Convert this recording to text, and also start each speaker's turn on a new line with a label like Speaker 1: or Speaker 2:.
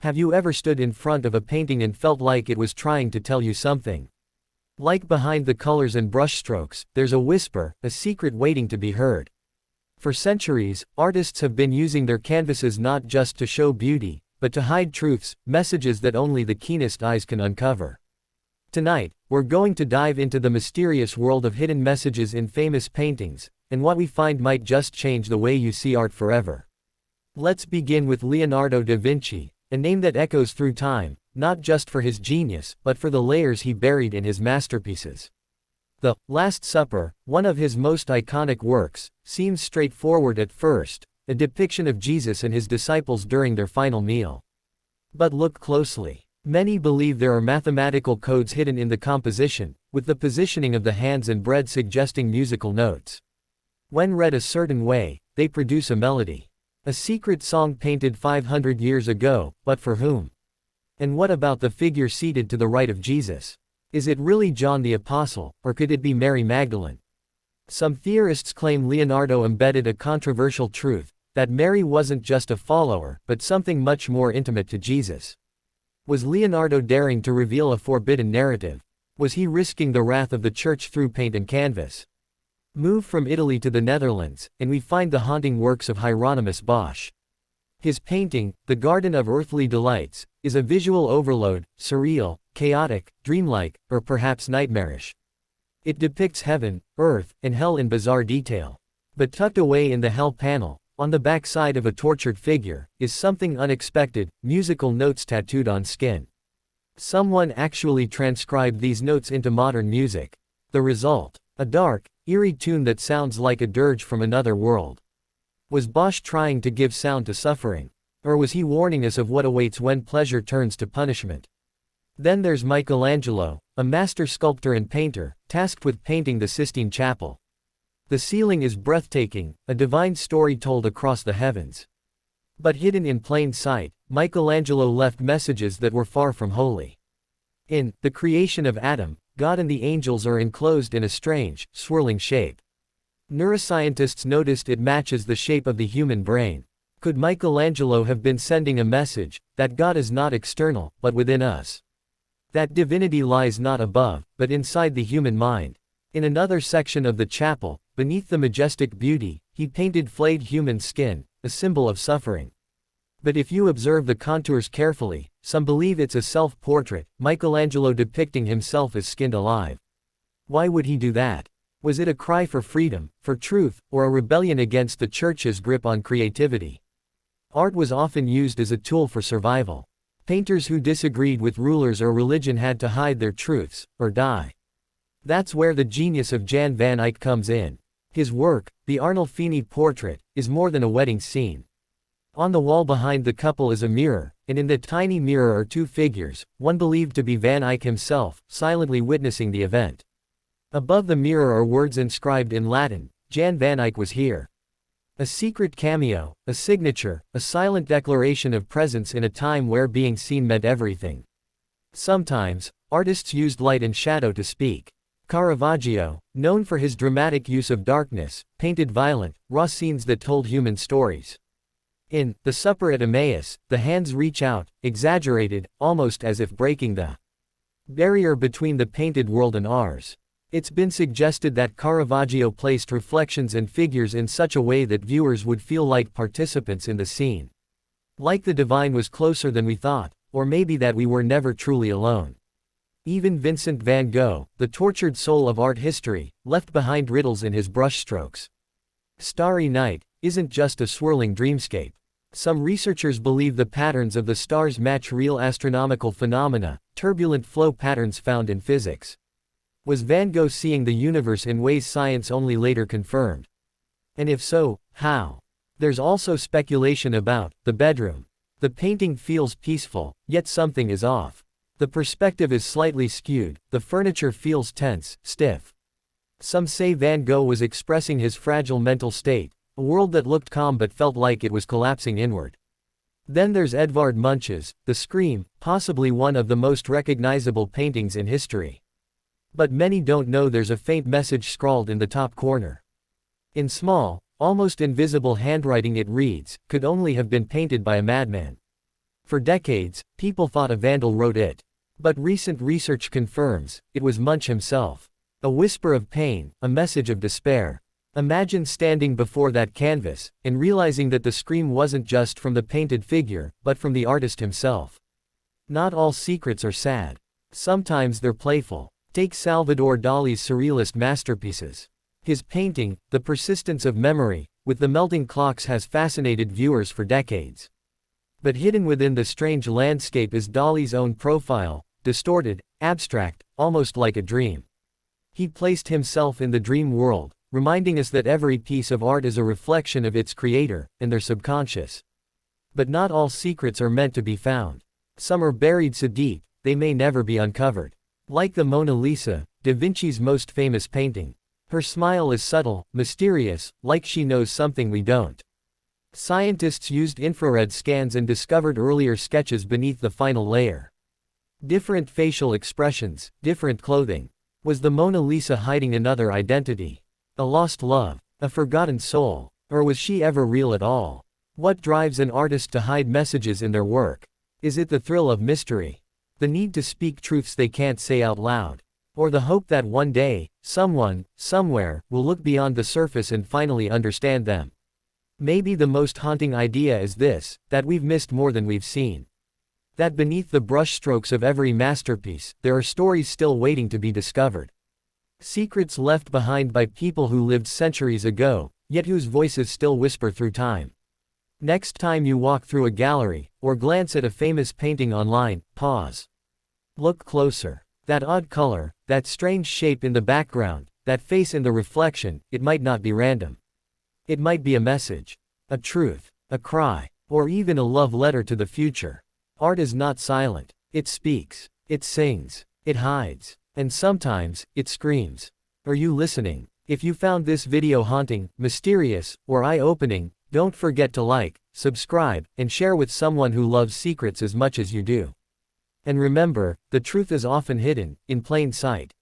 Speaker 1: Have you ever stood in front of a painting and felt like it was trying to tell you something? Like behind the colors and brushstrokes, there's a whisper, a secret waiting to be heard. For centuries, artists have been using their canvases not just to show beauty, but to hide truths, messages that only the keenest eyes can uncover. Tonight, we're going to dive into the mysterious world of hidden messages in famous paintings, and what we find might just change the way you see art forever. Let's begin with Leonardo da Vinci, a name that echoes through time, not just for his genius, but for the layers he buried in his masterpieces. The Last Supper, one of his most iconic works, seems straightforward at first, a depiction of Jesus and his disciples during their final meal. But look closely. Many believe there are mathematical codes hidden in the composition, with the positioning of the hands and bread suggesting musical notes. When read a certain way, they produce a melody. A secret song painted 500 years ago, but for whom? And what about the figure seated to the right of Jesus? Is it really John the Apostle, or could it be Mary Magdalene? Some theorists claim Leonardo embedded a controversial truth, that Mary wasn't just a follower, but something much more intimate to Jesus. Was Leonardo daring to reveal a forbidden narrative? Was he risking the wrath of the church through paint and canvas? Move from Italy to the Netherlands, and we find the haunting works of Hieronymus Bosch. His painting, The Garden of Earthly Delights, is a visual overload, surreal, chaotic, dreamlike, or perhaps nightmarish. It depicts heaven, earth, and hell in bizarre detail. But tucked away in the hell panel, on the backside of a tortured figure, is something unexpected, musical notes tattooed on skin. Someone actually transcribed these notes into modern music. The result? A dark, eerie tune that sounds like a dirge from another world. Was Bosch trying to give sound to suffering? Or was he warning us of what awaits when pleasure turns to punishment? Then there's Michelangelo, a master sculptor and painter, tasked with painting the Sistine Chapel. The ceiling is breathtaking, a divine story told across the heavens. But hidden in plain sight, Michelangelo left messages that were far from holy. In The Creation of Adam, God and the angels are enclosed in a strange, swirling shape. Neuroscientists noticed it matches the shape of the human brain. Could Michelangelo have been sending a message, that God is not external, but within us? That divinity lies not above, but inside the human mind. In another section of the chapel, beneath the majestic beauty, he painted flayed human skin, a symbol of suffering. But if you observe the contours carefully, some believe it's a self-portrait, Michelangelo depicting himself as skinned alive. Why would he do that? Was it a cry for freedom, for truth, or a rebellion against the church's grip on creativity? Art was often used as a tool for survival. Painters who disagreed with rulers or religion had to hide their truths, or die. That's where the genius of Jan van Eyck comes in. His work, the Arnolfini portrait, is more than a wedding scene. On the wall behind the couple is a mirror, and in the tiny mirror are two figures, one believed to be Van Eyck himself, silently witnessing the event. Above the mirror are words inscribed in Latin, Jan van Eyck was here. A secret cameo, a signature, a silent declaration of presence in a time where being seen meant everything. Sometimes, artists used light and shadow to speak. Caravaggio, known for his dramatic use of darkness, painted violent, raw scenes that told human stories. In The Supper at Emmaus, the hands reach out, exaggerated, almost as if breaking the barrier between the painted world and ours. It's been suggested that Caravaggio placed reflections and figures in such a way that viewers would feel like participants in the scene. Like the divine was closer than we thought, or maybe that we were never truly alone. Even Vincent van Gogh, the tortured soul of art history, left behind riddles in his brushstrokes. Starry Night isn't just a swirling dreamscape. Some researchers believe the patterns of the stars match real astronomical phenomena, turbulent flow patterns found in physics. Was Van Gogh seeing the universe in ways science only later confirmed? And if so, how? There's also speculation about the bedroom. The painting feels peaceful, yet something is off. The perspective is slightly skewed, the furniture feels tense, stiff. Some say Van Gogh was expressing his fragile mental state, a world that looked calm but felt like it was collapsing inward. Then there's Edvard Munch's The Scream, possibly one of the most recognizable paintings in history. But many don't know there's a faint message scrawled in the top corner. In small, almost invisible handwriting it reads, "Could only have been painted by a madman." For decades, people thought a vandal wrote it. But recent research confirms, it was Munch himself. A whisper of pain, a message of despair. Imagine standing before that canvas, and realizing that the scream wasn't just from the painted figure, but from the artist himself. Not all secrets are sad. Sometimes they're playful. Take Salvador Dali's surrealist masterpieces. His painting, The Persistence of Memory, with the melting clocks has fascinated viewers for decades. But hidden within the strange landscape is Dali's own profile, distorted, abstract, almost like a dream. He placed himself in the dream world, reminding us that every piece of art is a reflection of its creator, and their subconscious. But not all secrets are meant to be found. Some are buried so deep, they may never be uncovered. Like the Mona Lisa, Da Vinci's most famous painting. Her smile is subtle, mysterious, like she knows something we don't. Scientists used infrared scans and discovered earlier sketches beneath the final layer. Different facial expressions, different clothing. Was the Mona Lisa hiding another identity? A lost love? A forgotten soul? Or was she ever real at all? What drives an artist to hide messages in their work? Is it the thrill of mystery? The need to speak truths they can't say out loud? Or the hope that one day, someone, somewhere, will look beyond the surface and finally understand them? Maybe the most haunting idea is this, that we've missed more than we've seen. That beneath the brushstrokes of every masterpiece, there are stories still waiting to be discovered. Secrets left behind by people who lived centuries ago, yet whose voices still whisper through time. Next time you walk through a gallery, or glance at a famous painting online, pause. Look closer. That odd color, that strange shape in the background, that face in the reflection, it might not be random. It might be a message, a truth, a cry, or even a love letter to the future. Art is not silent. It speaks, it sings, it hides, and sometimes, it screams. Are you listening? If you found this video haunting, mysterious, or eye-opening, don't forget to like, subscribe, and share with someone who loves secrets as much as you do. And remember, the truth is often hidden, in plain sight.